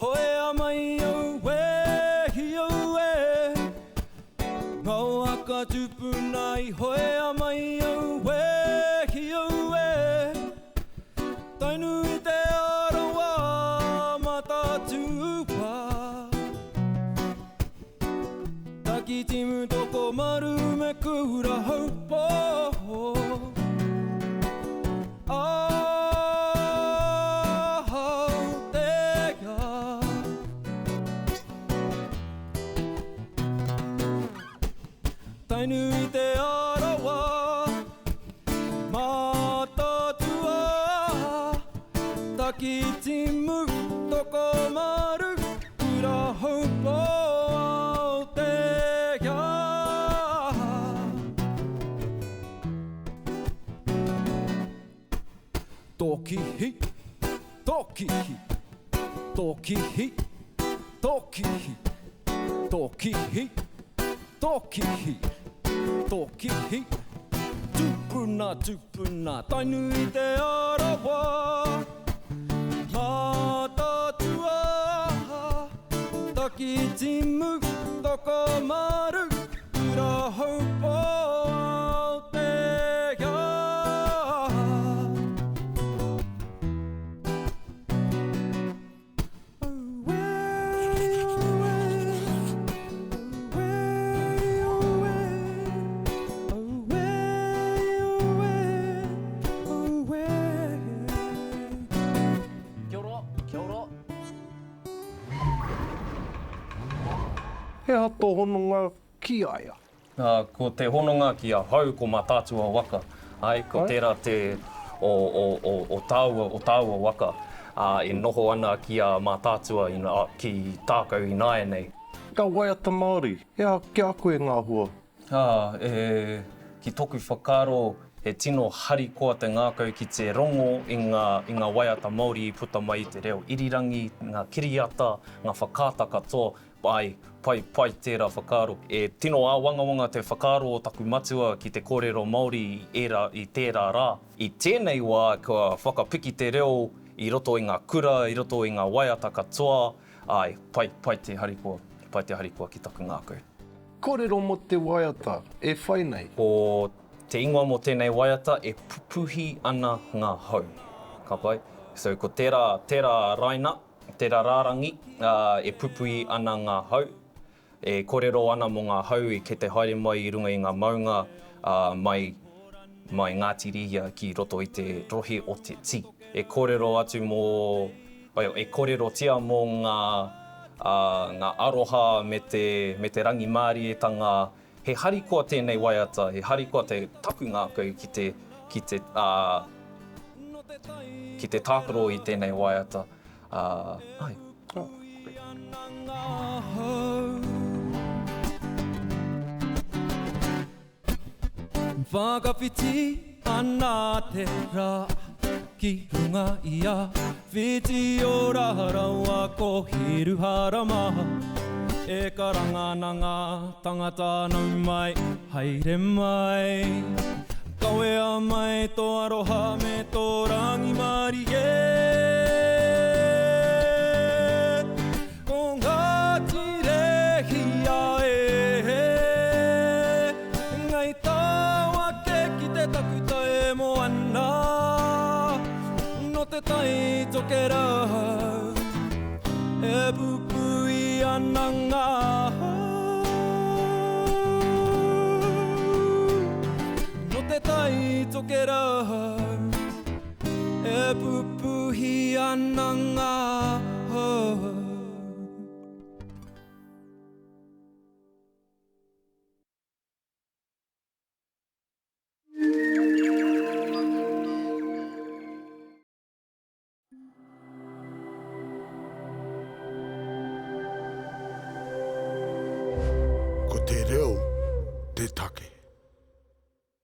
hoe a mai au e hi au e Ngau aka tupunai hoe a mai au e hi au e Tainu I te arawa matatua Taki timu toko maru me kura haupo Tainu I te arawa matatua Taki timu toko maru kura haupo Aotearoa Tokihi, tokihi, tokihi, tokihi, tokihi, tokihi, tokihi Tupuna, tupuna, tainu I te arawa Matatua Taki timu toko maru Kura haupo He hato hononga ki aia. Ko te hononga ki a hau ko matatua waka. Ai, ko tērā te o tāua waka. E noho ana ki a matatua ki tākau I nāia nei. Ka waiata Māori, ki a koe ngā hua? Ki toku whakaro, he tino hari koa te ngākau ki te rongo I ngā waiata Māori I puta mai I te reo irirangi, ngā kiriata, ngā whakāta katoa, pai tērā whakaro. E tino a wangawanga te whakaro o taku matua ki te kōrero Māori I tērā rā. I tēnei wā, kua whakapiki te reo I roto I ngā kura, I roto I ngā waiata katoa, pai te harikoa ki taku ngākau. Kōrero mo te waiata, e whai nei? Ko te ingoa mo tēnei waiata, e pupuhi ana ngā hau. Ka pai? So ko tērā raina, tērā rārangi, e pupuhi ana ngā hau. E kōrero ana mo ngā hau I ke te haere mai I runga I ngā maunga mai Ngāti Rihia ki roto I te rohe o te ti. E kōrero atu mo, e kōrero tia mo ngā aroha me te rangi mārietanga. He harikoa tēnei waiata, he harikoa te taku ngākau ki te tākaro I tēnei waiata. Whakawhiti ana te rā ki runga ia Whiti o rāraua ko hiru harama E karangananga tangata nau mai haere mai Kawe a mai tō aroha me tō rangi mari Ko Ngāti Rehia Ngai tawa ke ki te takuta e mo ana No te tai tokera E pupui ana ngā No te tai tokera E pupuhi ana ngā Ko te reo, te take.